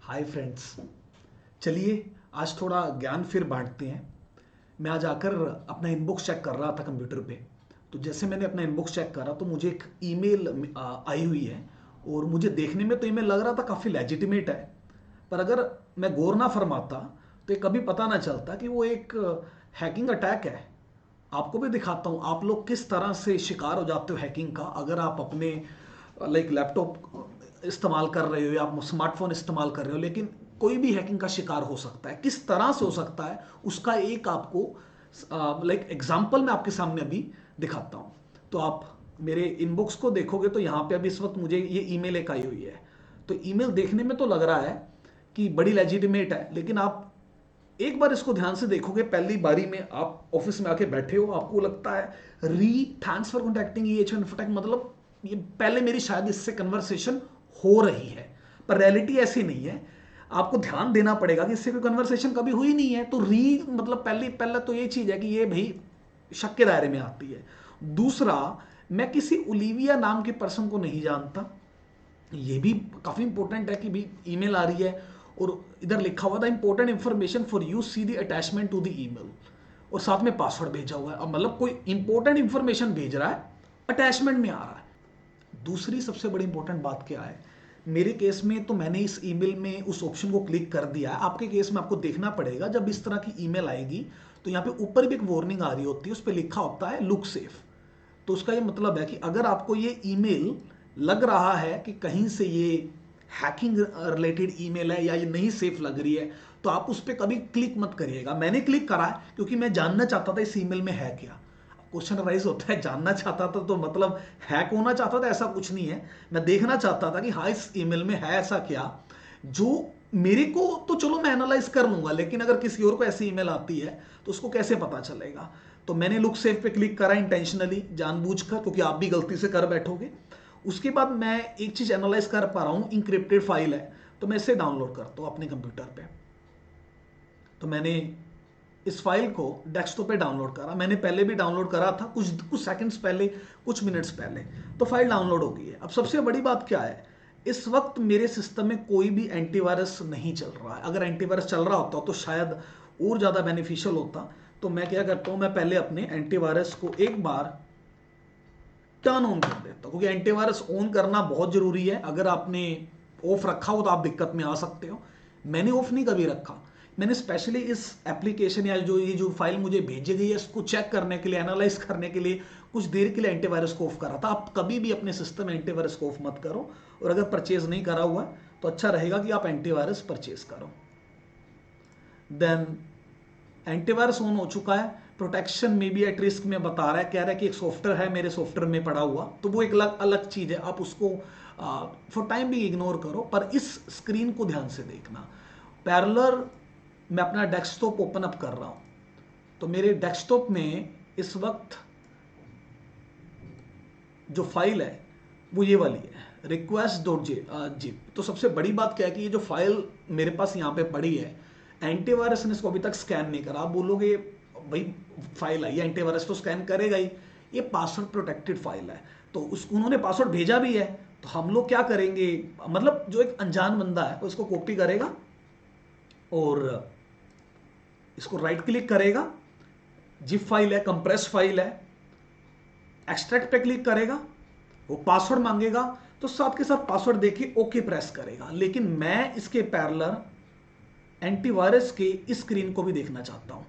Hi friends. चलिए आज थोड़ा ज्ञान फिर बांटते हैं। मैं आज आकर अपना इनबॉक्स चेक कर रहा था कंप्यूटर पे। तो जैसे मैंने अपना इनबॉक्स चेक करा तो मुझे एक ईमेल आई हुई है। और मुझे देखने में तो ईमेल लग रहा था काफ़ी लेजिटिमेट है। पर अगर मैं गौर ना फरमाता तो ये कभी पता ना चलता कि वो एक हैकिंग अटैक है। आपको भी दिखाता हूँ आप लोग किस तरह से शिकार हो जाते हो हैकिंग का, अगर आप अपने लाइक लैपटॉप इस्तेमाल कर रहे हो या आप स्मार्टफोन इस्तेमाल कर रहे हो, लेकिन कोई भी हैकिंग का शिकार हो सकता है। किस तरह से हो सकता है उसका एक आपको लाइक एग्जाम्पल मैं आपके सामने अभी दिखाता हूँ। तो आप मेरे इनबॉक्स को देखोगे तो यहाँ पे अभी इस वक्त मुझे ये ईमेल एक आई हुई है। तो ईमेल देखने में तो लग रहा है कि बड़ी लेजिटिमेट है, लेकिन आप एक बार इसको ध्यान से देखोगे, पहली बारी में आप ऑफिस में आके बैठे हो, आपको लगता है री thanks for contacting EH infotech, मतलब ये पहले मेरी शायद इससे कन्वर्सेशन हो रही है। पर रियलिटी ऐसी नहीं है। आपको ध्यान देना पड़ेगा कि इससे कोई कन्वर्सेशन कभी हुई नहीं है। तो री मतलब पहली पहले तो ये चीज है कि ये भाई शक के दायरे में आती है। दूसरा, मैं किसी ओलिविया नाम के पर्सन को नहीं जानता। ये भी काफी इंपॉर्टेंट है कि भी ईमेल आ रही है और इधर लिखा हुआ था important information for you, see the attachment to the email, और साथ में पासवर्ड भेजा हुआ है। अब मतलब कोई इंपॉर्टेंट इंफॉर्मेशन भेज रहा है, अटैचमेंट में आ रहा है। दूसरी सबसे बड़ी इंपॉर्टेंट बात क्या है, मेरे केस में तो मैंने इस ईमेल में उस ऑप्शन को क्लिक कर दिया है। आपके केस में आपको देखना पड़ेगा, जब इस तरह की ईमेल आएगी तो यहाँ पे ऊपर भी एक वार्निंग आ रही होती है, उस पर लिखा होता है लुक सेफ। तो उसका ये मतलब है कि अगर आपको ये ईमेल लग रहा है कि कहीं से ये हैकिंग रिलेटेड ईमेल है या ये नहीं सेफ लग रही है, तो आप उस पर कभी क्लिक मत करिएगा। मैंने क्लिक करा है क्योंकि मैं जानना चाहता था इस ईमेल में है क्या। क्वेश्चन राइज होता है, जानना चाहता था तो मतलब हैक होना चाहता था, ऐसा कुछ नहीं है। मैं देखना चाहता था कि हाँ इस ईमेल में है ऐसा क्या जो मेरे को तो चलो मैं एनालाइज कर लूंगा, लेकिन अगर किसी और को ऐसी ईमेल आती है तो उसको कैसे पता चलेगा। तो मैंने लुक सेफ पे क्लिक करा इंटेंशनली, जानबूझकर, क्योंकि आप भी गलती से कर बैठोगे। उसके बाद मैं एक चीज एनालाइज कर पा रहा हूँ, इंक्रिप्टेड फाइल है, तो मैं इसे डाउनलोड करता हूँ अपने कंप्यूटर पे। तो मैंने इस फाइल को डेस्कटॉप पे डाउनलोड करा। मैंने पहले भी डाउनलोड करा था, कुछ कुछ सेकंड्स पहले, कुछ मिनट्स पहले। तो फाइल डाउनलोड हो गई है। अब सबसे बड़ी बात क्या है, इस वक्त मेरे सिस्टम में कोई भी एंटीवायरस नहीं चल रहा है। अगर एंटीवायरस चल रहा होता तो शायद और ज़्यादा बेनिफिशियल होता। तो मैं क्या करता हूँ, मैं पहले अपने एंटीवायरस को एक बार टर्न ऑन कर देता हूँ, क्योंकि एंटीवायरस ऑन करना बहुत ज़रूरी है। अगर आपने ऑफ रखा हो तो आप दिक्कत में आ सकते हो। मैंने ऑफ नहीं कभी रखा। मैंने स्पेशली इस एप्लीकेशन या जो फाइल मुझे भेजी गई है इसको चेक करने के लिए, एनालाइज करने के लिए कुछ देर के लिए एंटीवायरस को ऑफ करा था। आप कभी भी अपने सिस्टम में एंटीवायरस को ऑफ मत करो। और अगर परचेज नहीं करा हुआ तो अच्छा रहेगा कि आप एंटीवायरस परचेज करो। देन एंटीवायरस ऑन हो चुका है। प्रोटेक्शन में भी एट रिस्क में बता रहा है, कह रहा है कि एक सॉफ्टवेयर है मेरे सॉफ्टवेयर में पड़ा हुआ, तो वो एक अलग अलग चीज है। आप उसको फॉर टाइम भी इग्नोर करो, पर इस स्क्रीन को ध्यान से देखना। पैरेलल मैं अपना डेस्कटॉप ओपन अप कर रहा हूं। तो मेरे डेस्कटॉप में इस वक्त जो फाइल है वो ये वाली है, रिक्वेस्ट डॉट जिप। तो सबसे बड़ी बात क्या है कि ये जो फाइल मेरे पास यहाँ पे पड़ी है, एंटीवायरस ने इसको अभी तक स्कैन नहीं करा। आप बोलोगे भाई फाइल आई है, एंटीवायरस तो स्कैन करेगा ही। ये पासवर्ड प्रोटेक्टेड फाइल है, तो उस उन्होंने पासवर्ड भेजा भी है। तो हम लोग क्या करेंगे, मतलब जो एक अनजान बंदा है उसको कॉपी करेगा और इसको राइट क्लिक करेगा, जिप फाइल है, कंप्रेस फाइल है, एक्सट्रैक्ट पे क्लिक करेगा, वो पासवर्ड मांगेगा, तो साथ के साथ पासवर्ड देके ओके प्रेस करेगा। लेकिन मैं इसके पैरेलल एंटीवायरस के इस स्क्रीन को भी देखना चाहता हूं।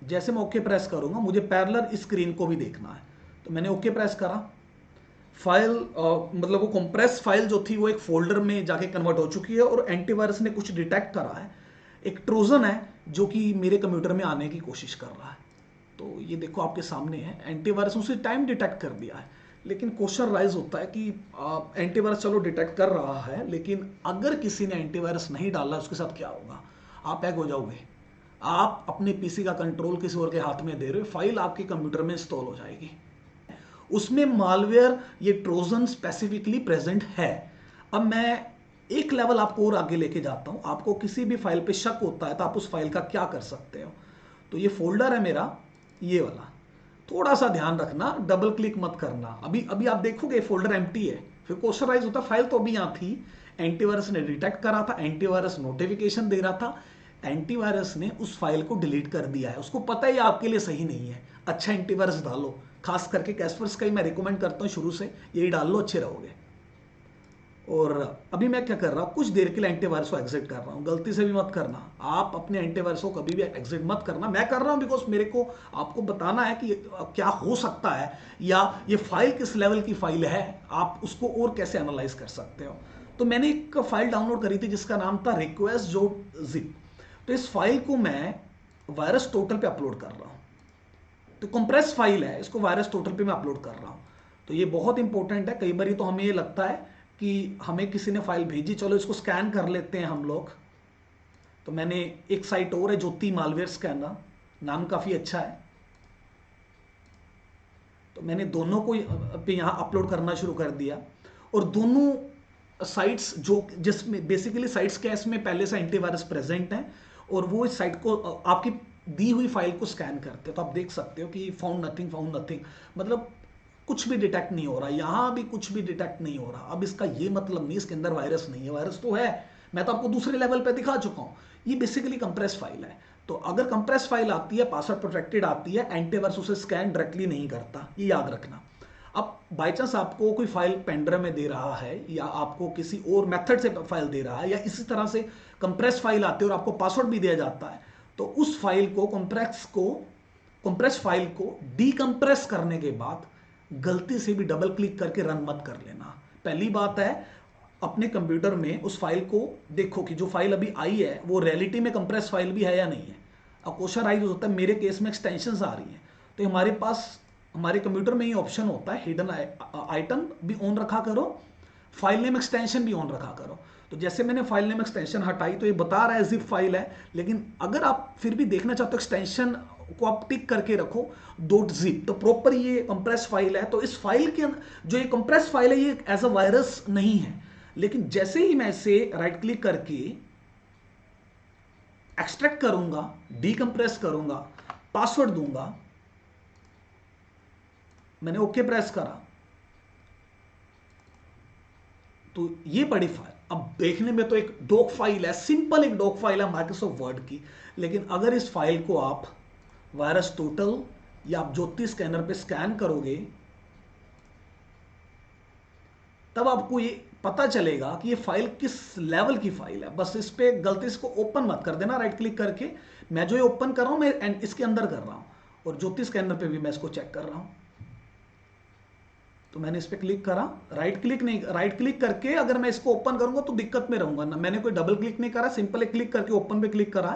जैसे मैं ओके प्रेस करूंगा मुझे पैरेलल इस स्क्रीन को भी देखना है। तो मैंने ओके प्रेस करा। फाइल मतलब वो कंप्रेस फाइल जो थी वो एक फोल्डर में जाके कन्वर्ट हो चुकी है और एंटीवायरस ने कुछ डिटेक्ट करा है। एक ट्रोजन है जो कि मेरे कंप्यूटर में आने की कोशिश कर रहा है। तो ये देखो आपके सामने है, एंटीवायरस उसी टाइम डिटेक्ट कर दिया है। लेकिन क्वेश्चन राइज होता है कि एंटीवायरस चलो डिटेक्ट कर रहा है, लेकिन अगर किसी ने एंटीवायरस नहीं डाला उसके साथ क्या होगा। आप हैक हो जाओगे। आप अपने पीसी का कंट्रोल किसी और के हाथ में दे रहे हो, फाइल आपके कंप्यूटर में इंस्टॉल हो जाएगी। उसमें मालवेयर, ये ट्रोजन स्पेसिफिकली प्रेजेंट है। अब मैं एक लेवल आपको और आगे लेके जाता हूं। आपको किसी भी फाइल पे शक होता है तो आप उस फाइल का क्या कर सकते हो। तो ये फोल्डर है मेरा, ये वाला। थोड़ा सा ध्यान रखना, डबल क्लिक मत करना। अभी अभी आप देखोगे फोल्डर एम्प्टी है, फिर क्वेश्चन राइज होता है फाइल तो अभी यहां थी, एंटीवायरस ने डिटेक्ट करा था, एंटीवायरस नोटिफिकेशन दे रहा था, एंटीवायरस ने उस फाइल को डिलीट कर दिया है। उसको पता है ये आपके लिए सही नहीं है। अच्छा एंटीवायरस डालो, खास करके कैस्परस्काई मैं रिकमेंड करता हूँ शुरू से, यही डाल लो, अच्छे रहोगे। और अभी मैं क्या कर रहा हूँ, कुछ देर के लिए एंटीवायरस को एग्जिट कर रहा हूँ। गलती से भी मत करना, आप अपने एंटीवायरस को कभी भी एग्जिट मत करना। मैं कर रहा हूँ बिकॉज मेरे को आपको बताना है कि क्या हो सकता है, या ये फाइल किस लेवल की फाइल है, आप उसको और कैसे एनालाइज कर सकते हो। तो मैंने एक फाइल डाउनलोड करी थी जिसका नाम था रिक्वेस्ट जो जिप। तो इस फाइल को मैं वायरस टोटल पे अपलोड कर रहा हूँ। तो कंप्रेस फाइल है, इसको वायरस टोटल पे मैं अपलोड कर रहा हूँ। तो ये बहुत इंपॉर्टेंट है। कई बार तो हमें ये लगता है कि हमें किसी ने फाइल भेजी, चलो इसको स्कैन कर लेते हैं हम लोग। तो मैंने एक साइट और है, ज्योति मालवेयर स्कैनर, नाम काफ़ी अच्छा है। तो मैंने दोनों को पे यहाँ अपलोड करना शुरू कर दिया। और दोनों साइट्स जो जिसमें बेसिकली साइट्स क्या है, इसमें पहले से एंटीवायरस प्रेजेंट है और वो इस साइट को आपकी दी हुई फाइल को स्कैन करते हैं। तो आप देख सकते हो कि फाउंड नथिंग, फाउंड नथिंग, मतलब कुछ भी डिटेक्ट नहीं हो रहा, यहाँ भी कुछ भी डिटेक्ट नहीं हो रहा। अब इसका ये मतलब नहीं इसके अंदर वायरस नहीं है, वायरस तो है, मैं तो आपको दूसरे लेवल पे दिखा चुका हूँ। ये बेसिकली कंप्रेस फाइल है। तो अगर कंप्रेस फाइल आती है, पासवर्ड प्रोटेक्टेड आती है, एंटीवायरस उसे स्कैन डायरेक्टली नहीं करता, ये याद रखना। अब बाई चांस आपको कोई फाइल पेनड्राइव में दे रहा है, या आपको किसी और मेथड से फाइल दे रहा है, या इसी तरह से कंप्रेस फाइल आती है और आपको पासवर्ड भी दिया जाता है, तो उस फाइल को कंप्रेस फाइल को डीकंप्रेस करने के बाद गलती से भी डबल क्लिक करके रन मत कर लेना। पहली बात है, अपने कंप्यूटर में उस फाइल को देखो कि जो फाइल अभी आई है वो रियलिटी में कंप्रेस फाइल भी है या नहीं है। अब क्वेश्चन राइज होता है, मेरे केस में एक्सटेंशंस आ रही हैं, तो हमारे पास हमारे कंप्यूटर में ये ऑप्शन होता है, हिडन आइटम भी ऑन रखा करो, फाइल नेम एक्सटेंशन भी ऑन रखा करो। तो जैसे मैंने फाइल नेम एक्सटेंशन हटाई तो ये बता रहा है जिप फाइल है, लेकिन अगर आप फिर भी देखना चाहते हो एक्सटेंशन को आप टिक करके रखो डॉट जिप, तो प्रॉपर ये कंप्रेस फाइल है। तो इस फाइल के जो ये कंप्रेस फाइल है ये एज अ वायरस नहीं है, लेकिन जैसे ही मैं इसे राइट क्लिक करके एक्सट्रैक्ट करूंगा, डीकंप्रेस करूंगा, पासवर्ड दूंगा, मैंने ओके प्रेस करा, तो ये बड़ी फाइल अब देखने में तो एक डॉक फाइल है, सिंपल एक डॉक फाइल है माइक्रोसॉफ्ट वर्ड की। लेकिन अगर इस फाइल को आप वायरस टोटल या आप ज्योति स्कैनर पे स्कैन करोगे, तब आपको ये पता चलेगा कि ये फाइल किस लेवल की फाइल है। बस इस पे गलती से ओपन मत कर देना राइट क्लिक करके। मैं जो ये ओपन कर रहा हूं मैं इसके अंदर कर रहा हूं, और ज्योति स्कैनर पे भी मैं इसको चेक कर रहा हूं। तो मैंने इस पर क्लिक करा, राइट क्लिक नहीं, राइट क्लिक करके अगर मैं इसको ओपन करूंगा तो दिक्कत में रहूंगा ना। मैंने कोई डबल क्लिक नहीं करा, सिंपल एक क्लिक करके ओपन पे क्लिक करा,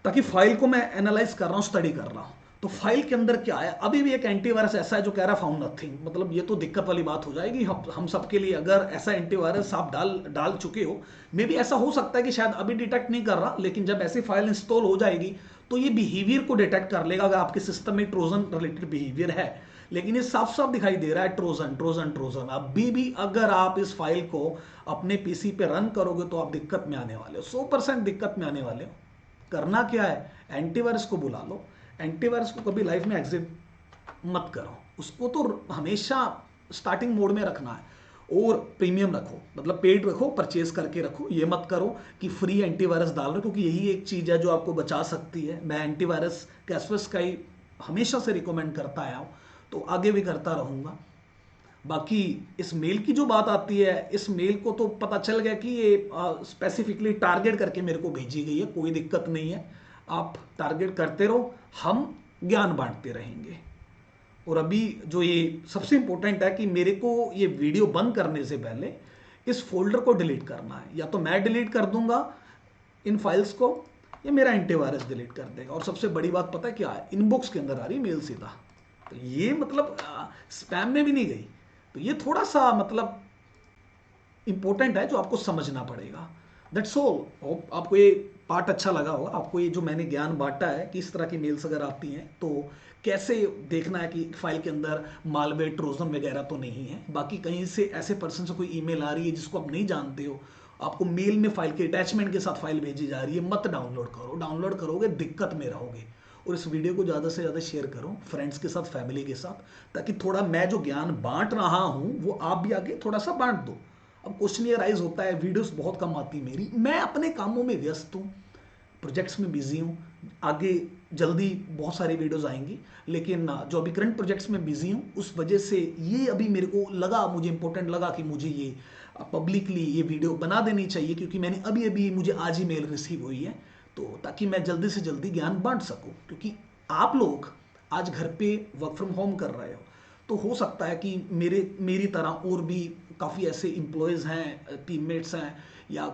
ताकि फाइल को मैं एनालाइज कर रहा हूं, स्टडी कर रहा हूं। तो फाइल के अंदर क्या है, अभी भी एक एंटीवायरस ऐसा है जो कह रहा है फाउंड नथिंग, मतलब ये तो दिक्कत वाली बात हो जाएगी हम सबके लिए। अगर ऐसा एंटीवायरस आप डाल चुके हो, मे भी ऐसा हो सकता है कि शायद अभी डिटेक्ट नहीं कर रहा, लेकिन जब ऐसी फाइल इंस्टॉल हो जाएगी तो ये बिहेवियर को डिटेक्ट कर लेगा अगर आपके सिस्टम में ट्रोजन रिलेटेड बिहेवियर है। लेकिन ये साफ साफ दिखाई दे रहा है ट्रोजन ट्रोजन ट्रोजन। अभी भी अगर आप इस फाइल को अपने पीसी पे रन करोगे तो आप दिक्कत में आने वाले हो, 100% दिक्कत में आने वाले हो। करना क्या है, एंटीवायरस को बुला लो। एंटीवायरस को कभी लाइफ में एग्जिट मत करो, उसको तो हमेशा स्टार्टिंग मोड में रखना है, और प्रीमियम रखो, मतलब पेड रखो, परचेज करके रखो। ये मत करो कि फ्री एंटीवायरस डाल रहे, क्योंकि यही एक चीज़ है जो आपको बचा सकती है। मैं एंटीवायरस कैस्परस्काई हमेशा से रिकमेंड करता आया हूँ, तो आगे भी करता रहूँगा। बाकी इस मेल की जो बात आती है, इस मेल को तो पता चल गया कि ये स्पेसिफिकली टारगेट करके मेरे को भेजी गई है, कोई दिक्कत नहीं है, आप टारगेट करते रहो, हम ज्ञान बांटते रहेंगे। और अभी जो ये सबसे इंपॉर्टेंट है कि मेरे को ये वीडियो बंद करने से पहले इस फोल्डर को डिलीट करना है, या तो मैं डिलीट कर दूंगा इन फाइल्स को, या मेरा एंटीवायरस डिलीट कर देगा। और सबसे बड़ी बात पता है क्या है, इनबॉक्स के अंदर आ रही मेल सीधा, तो ये मतलब स्पैम में भी नहीं गई। तो ये थोड़ा सा मतलब इंपॉर्टेंट है जो आपको समझना पड़ेगा। That's all. होप आपको ये पार्ट अच्छा लगा होगा, आपको ये जो मैंने ज्ञान बांटा है कि इस तरह की मेल्स अगर आती हैं तो कैसे देखना है कि फाइल के अंदर मालवेयर ट्रोजन वगैरह तो नहीं है। बाकी कहीं से ऐसे पर्सन से कोई ईमेल आ रही है जिसको आप नहीं जानते हो, आपको मेल में फाइल के अटैचमेंट के साथ फाइल भेजी जा रही है, मत डाउनलोड करो। डाउनलोड करोगे दिक्कत में रहोगे। और इस वीडियो को ज़्यादा से ज़्यादा शेयर करो फ्रेंड्स के साथ, फैमिली के साथ, ताकि थोड़ा मैं जो ज्ञान बांट रहा हूँ वो आप भी आगे थोड़ा सा बांट दो। अब क्वेश्चन ये राइज होता है, वीडियोस बहुत कम आती मेरी, मैं अपने कामों में व्यस्त हूँ, प्रोजेक्ट्स में बिजी हूँ, आगे जल्दी बहुत सारी वीडियोस आएंगी, लेकिन जो अभी करंट प्रोजेक्ट्स में बिजी हूँ उस वजह से ये अभी मेरे को लगा, मुझे इंपॉर्टेंट लगा कि मुझे ये पब्लिकली ये वीडियो बना देनी चाहिए, क्योंकि मैंने अभी अभी मुझे आज ही मेल रिसीव हुई है, तो ताकि मैं जल्दी से जल्दी ज्ञान बांट सकूँ, क्योंकि आप लोग आज घर पे वर्क फ्रॉम होम कर रहे हो, तो हो सकता है कि मेरी तरह और भी काफ़ी ऐसे एम्प्लॉयज़ हैं, टीममेट्स हैं, या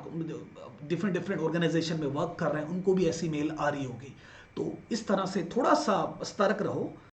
डिफरेंट डिफरेंट ऑर्गेनाइजेशन में वर्क कर रहे हैं, उनको भी ऐसी मेल आ रही होगी। तो इस तरह से थोड़ा सा सतर्क रहो।